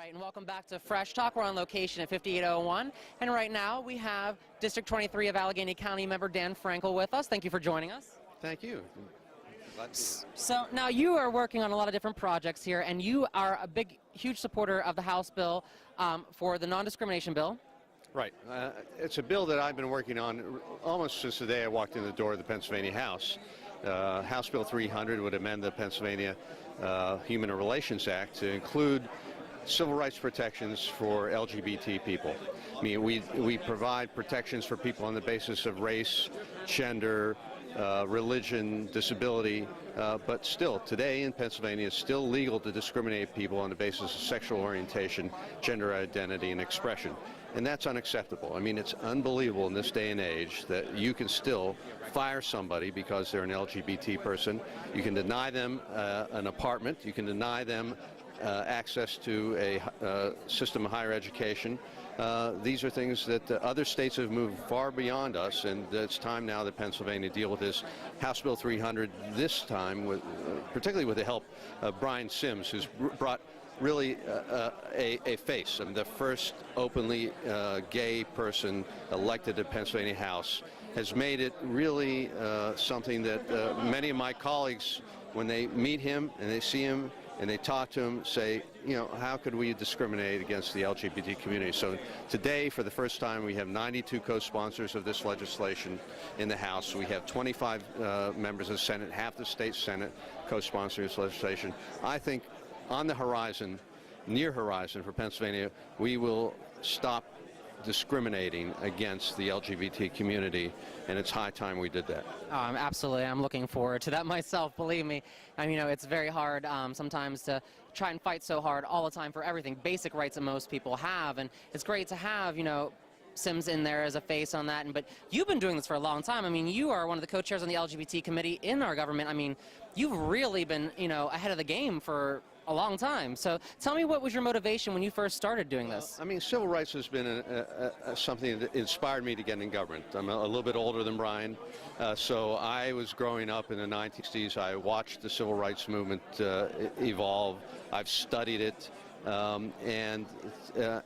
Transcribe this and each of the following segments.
right, and welcome back to Fresh Talk. We're on location at 5801, and right now we have District 23 of Allegheny County member Dan Frankel with us. Thank you for joining us. Thank you. Glad to be here. So now you are working on a lot of different projects here, and you are a big, huge supporter of the House bill for the non-discrimination bill. Right. It's a bill that I've been working on almost since the day I walked in the door of the Pennsylvania House. House Bill 300 would amend the Pennsylvania Human Relations Act to include civil rights protections for LGBT people. I mean, we provide protections for people on the basis of race, gender, religion, disability, but still, today in Pennsylvania, it's still legal to discriminate people on the basis of sexual orientation, gender identity, and expression. And that's unacceptable. I mean, it's unbelievable in this day and age that you can still fire somebody because they're an LGBT person. You can deny them an apartment. You can deny them access to a system of higher education. These are things that other states have moved far beyond us, and it's time now that Pennsylvania deal with this. House Bill 300 this time, particularly with the help of Brian Sims, who's brought really a face. I mean, the first openly gay person elected to Pennsylvania House, has made it really something that many of my colleagues, when they meet him and they see him and they talk to him, say, you know, how could we discriminate against the LGBT community? So today, for the first time, we have 92 co-sponsors of this legislation in the House. We have 25 members of the Senate, half the state Senate co-sponsoring this legislation. I think on the horizon, near horizon for Pennsylvania, we will stop discriminating against the LGBT community, and it's high time we did that. Absolutely. I'm looking forward to that myself, believe me. I mean, you know, it's very hard sometimes to try and fight so hard all the time for everything, basic rights that most people have, and it's great to have, you know, Sims in there as a face on that. But you've been doing this for a long time. I mean, you are one of the co-chairs on the LGBT committee in our government. I mean, you've really been, you know, ahead of the game for a long time. So tell me, what was your motivation when you first started doing this? I mean, civil rights has been something that inspired me to get in government. I'm a little bit older than Brian, so I was growing up in the 1960s. I watched the civil rights movement evolve. I've studied it. And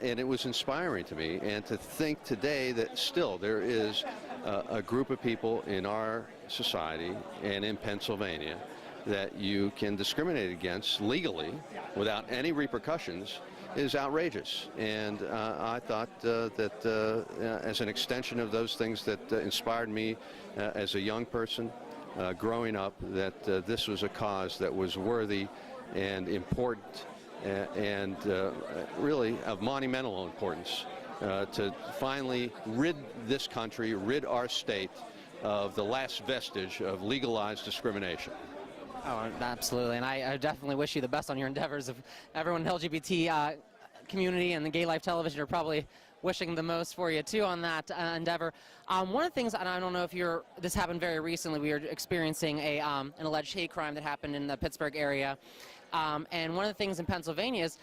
it was inspiring to me, and to think today that still there is a group of people in our society and in Pennsylvania that you can discriminate against legally without any repercussions is outrageous. And I thought that as an extension of those things that inspired me as a young person growing up, that this was a cause that was worthy and important and really of monumental importance to finally rid this country, rid our state of the last vestige of legalized discrimination. Oh, absolutely, and I definitely wish you the best on your endeavors. Of everyone in the LGBT community and the Gay Life Television are probably wishing the most for you too on that endeavor. One of the things, and I don't know if this happened very recently, we were experiencing an alleged hate crime that happened in the Pittsburgh area. And one of the things in Pennsylvania is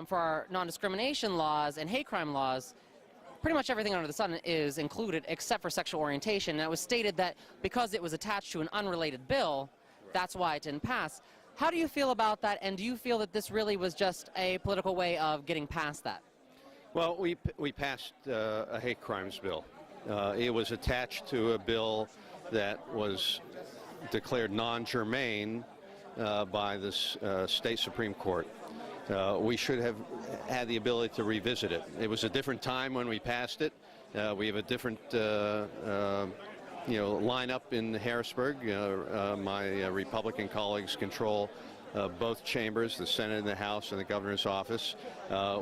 for our non-discrimination laws and hate crime laws, pretty much everything under the sun is included except for sexual orientation. And it was stated that because it was attached to an unrelated bill, that's why it didn't pass. How do you feel about that, and do you feel that this really was just a political way of getting past that? Well, we passed a hate crimes bill. It was attached to a bill that was declared non-germane by the state Supreme Court. We should have had the ability to revisit it. It was a different time when we passed it. We have a different lineup in Harrisburg. My Republican colleagues control both chambers, the Senate and the House and the governor's office.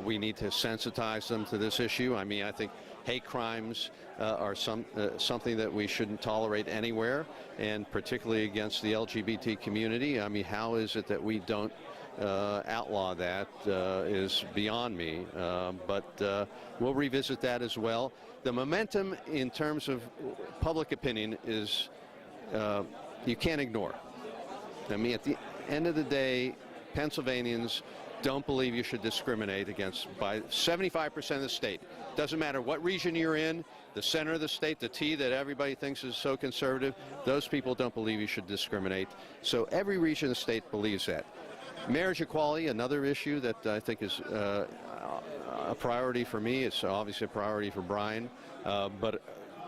We need to sensitize them to this issue. I mean, I think hate crimes are something that we shouldn't tolerate anywhere, and particularly against the LGBT community. I mean, how is it that we don't outlaw that is beyond me, but we'll revisit that as well. The momentum in terms of public opinion is you can't ignore. I mean, at the end of the day, Pennsylvanians don't believe you should discriminate against by 75% of the state. Doesn't matter what region you're in, the center of the state, the T that everybody thinks is so conservative, those people don't believe you should discriminate. So every region of the state believes that. Marriage equality, another issue that I think is a priority for me. It's obviously a priority for Brian, but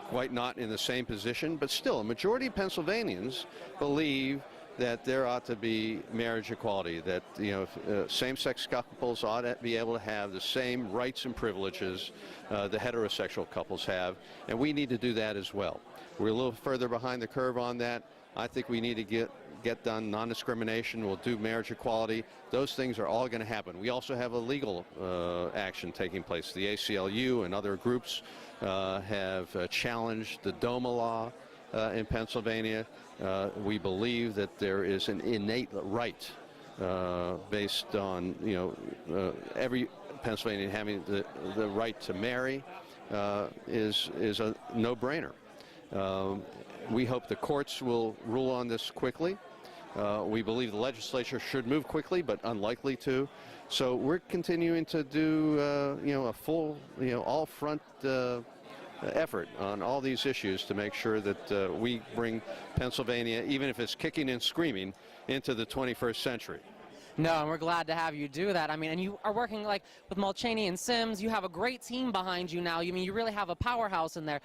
quite not in the same position. But still, a majority of Pennsylvanians believe that there ought to be marriage equality, that same-sex couples ought to be able to have the same rights and privileges the heterosexual couples have, and we need to do that as well. We're a little further behind the curve on that. I think we need to get done non-discrimination. We'll do marriage equality. Those things are all going to happen. We also have a legal action taking place. The ACLU and other groups have challenged the DOMA law in Pennsylvania. We believe that there is an innate right based on every Pennsylvanian having the right to marry is a no-brainer. We hope the courts will rule on this quickly. We believe the legislature should move quickly, but unlikely to. So we're continuing to do a full all-front effort on all these issues to make sure that we bring Pennsylvania, even if it's kicking and screaming, into the 21st century. No, and we're glad to have you do that. I mean, and you are working like with Mulchaney and Sims. You have a great team behind you now. You really have a powerhouse in there.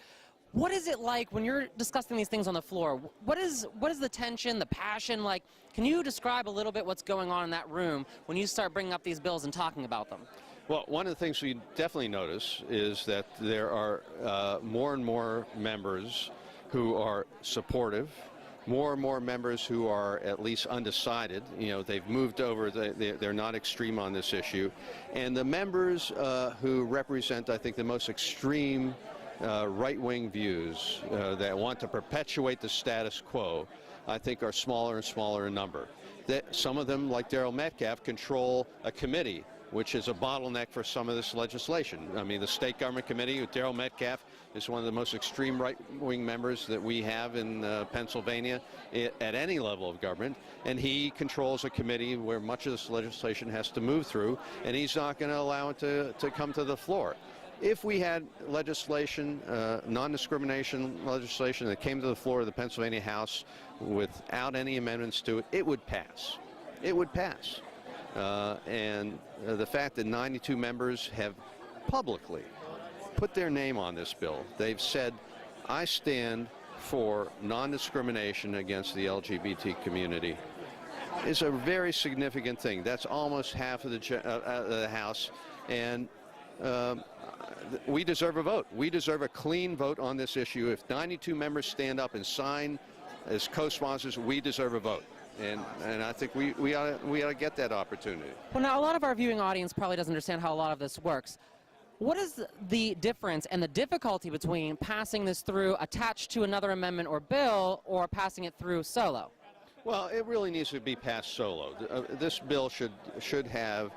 What is it like when you're discussing these things on the floor? What is the tension, the passion like? Can you describe a little bit what's going on in that room when you start bringing up these bills and talking about them? Well, one of the things we definitely notice is that there are more and more members who are supportive, more and more members who are at least undecided. They've moved over, they're not extreme on this issue. And the members who represent, I think, the most extreme right-wing views that want to perpetuate the status quo, I think, are smaller and smaller in number. Some of them, like Daryl Metcalf, control a committee, which is a bottleneck for some of this legislation. I mean, the state government committee with Daryl Metcalf is one of the most extreme right-wing members that we have in Pennsylvania at any level of government, and he controls a committee where much of this legislation has to move through, and he's not going to allow it to come to the floor. If we had legislation, non-discrimination legislation that came to the floor of the Pennsylvania House without any amendments to it, it would pass. It would pass. And the fact that 92 members have publicly put their name on this bill, they've said, I stand for non-discrimination against the LGBT community, is a very significant thing. That's almost half of the House, and we deserve a vote. We deserve a clean vote on this issue. If 92 members stand up and sign as co-sponsors, we deserve a vote. And I think we ought to get that opportunity. Well, now, a lot of our viewing audience probably doesn't understand how a lot of this works. What is the difference and the difficulty between passing this through attached to another amendment or bill or passing it through solo? Well, it really needs to be passed solo. This bill should have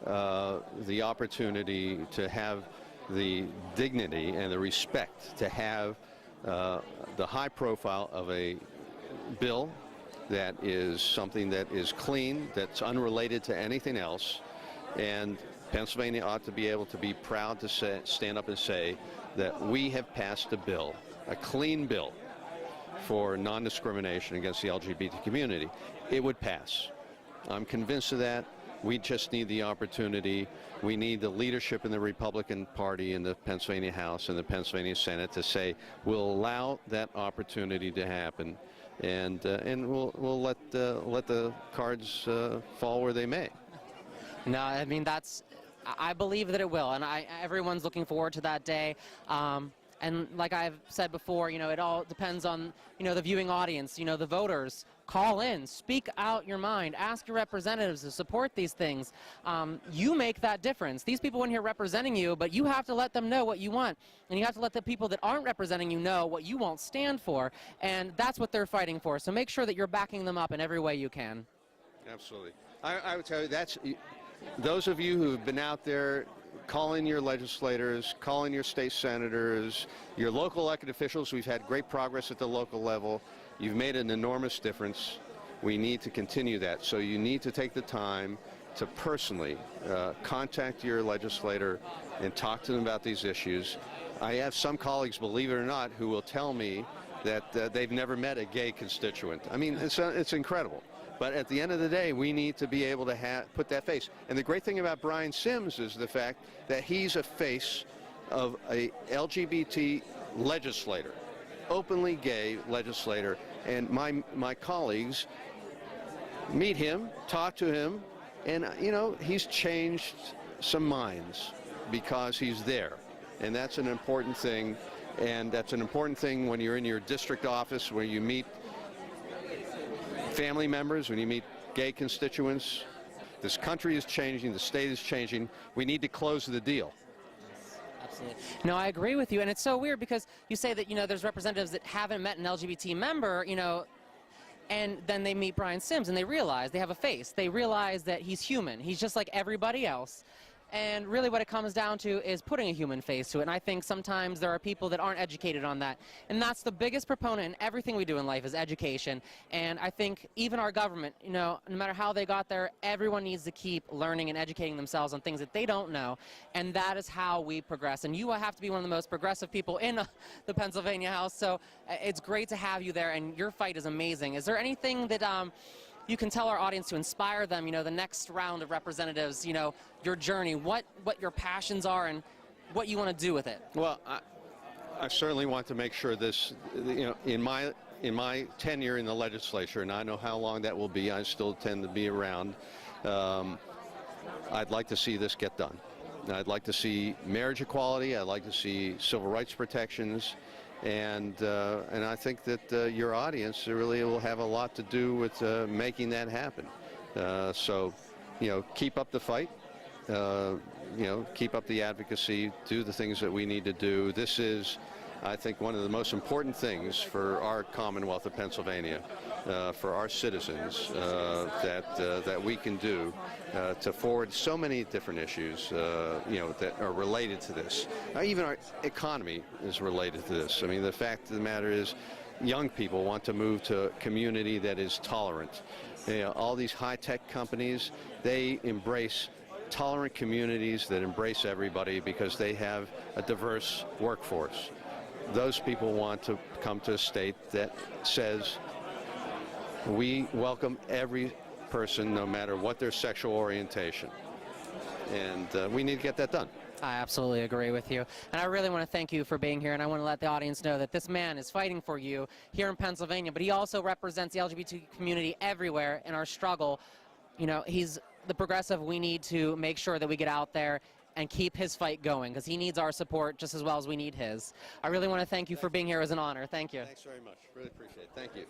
the opportunity to have the dignity and the respect to have the high profile of a bill that is something that is clean, that's unrelated to anything else, and Pennsylvania ought to be able to be proud to stand up and say that we have passed a bill, a clean bill for non-discrimination against the LGBT community. It would pass. I'm convinced of that. We just need the opportunity. We need the leadership in the Republican Party in the Pennsylvania House and the Pennsylvania Senate to say we'll allow that opportunity to happen, and we'll let the cards fall where they may. No, I mean, I believe that it will, and everyone's looking forward to that day. And like I've said before, it all depends on, the viewing audience, the voters. Call in, speak out your mind, ask your representatives to support these things. You make that difference. These people in here representing you, but you have to let them know what you want. And you have to let the people that aren't representing you know what you won't stand for. And that's what they're fighting for. So make sure that you're backing them up in every way you can. Absolutely. I would tell you, those of you who have been out there calling your legislators, calling your state senators, your local elected officials. We've had great progress at the local level. You've made an enormous difference. We need to continue that. So you need to take the time to personally contact your legislator and talk to them about these issues. I have some colleagues, believe it or not, who will tell me that they've never met a gay constituent. I mean, it's incredible. But at the end of the day, we need to be able to put that face. And the great thing about Brian Sims is the fact that he's a face of a LGBT legislator, openly gay legislator. And my colleagues meet him, talk to him, and he's changed some minds because he's there. And that's an important thing. And that's an important thing when you're in your district office, where you meet family members, when you meet gay constituents. This country is changing, the state is changing. We need to close the deal. Absolutely. No, I agree with you, and it's so weird because you say that there's representatives that haven't met an LGBT member, and then they meet Brian Sims and they realize they have a face. They realize that he's human. He's just like everybody else. And really what it comes down to is putting a human face to it. And I think sometimes there are people that aren't educated on that. And that's the biggest proponent in everything we do in life is education. And I think even our government, no matter how they got there, everyone needs to keep learning and educating themselves on things that they don't know. And that is how we progress. And you have to be one of the most progressive people in the Pennsylvania House. So it's great to have you there. And your fight is amazing. Is there anything that you can tell our audience to inspire them, the next round of representatives, your journey, what your passions are and what you want to do with it? Well, I certainly want to make sure this, in my tenure in the legislature, and I know how long that will be, I still tend to be around, I'd like to see this get done. I'd like to see marriage equality, I'd like to see civil rights protections, and I think that your audience really will have a lot to do with making that happen. So, keep up the fight. Keep up the advocacy. Do the things that we need to do. This is, I think, one of the most important things for our Commonwealth of Pennsylvania, for our citizens, that we can do to forward so many different issues, that are related to this. Even our economy is related to this. I mean, the fact of the matter is, young people want to move to a community that is tolerant. All these high-tech companies, they embrace tolerant communities that embrace everybody because they have a diverse workforce. Those people want to come to a state that says we welcome every person no matter what their sexual orientation. And we need to get that done. I absolutely agree with you. And I really want to thank you for being here, and I want to let the audience know that this man is fighting for you here in Pennsylvania, but he also represents the LGBT community everywhere in our struggle. He's the progressive. We need to make sure that we get out there and keep his fight going because he needs our support just as well as we need his. I really want to thank you for being here. It was an honor. Thank you. Thanks very much. Really appreciate it. Thank you.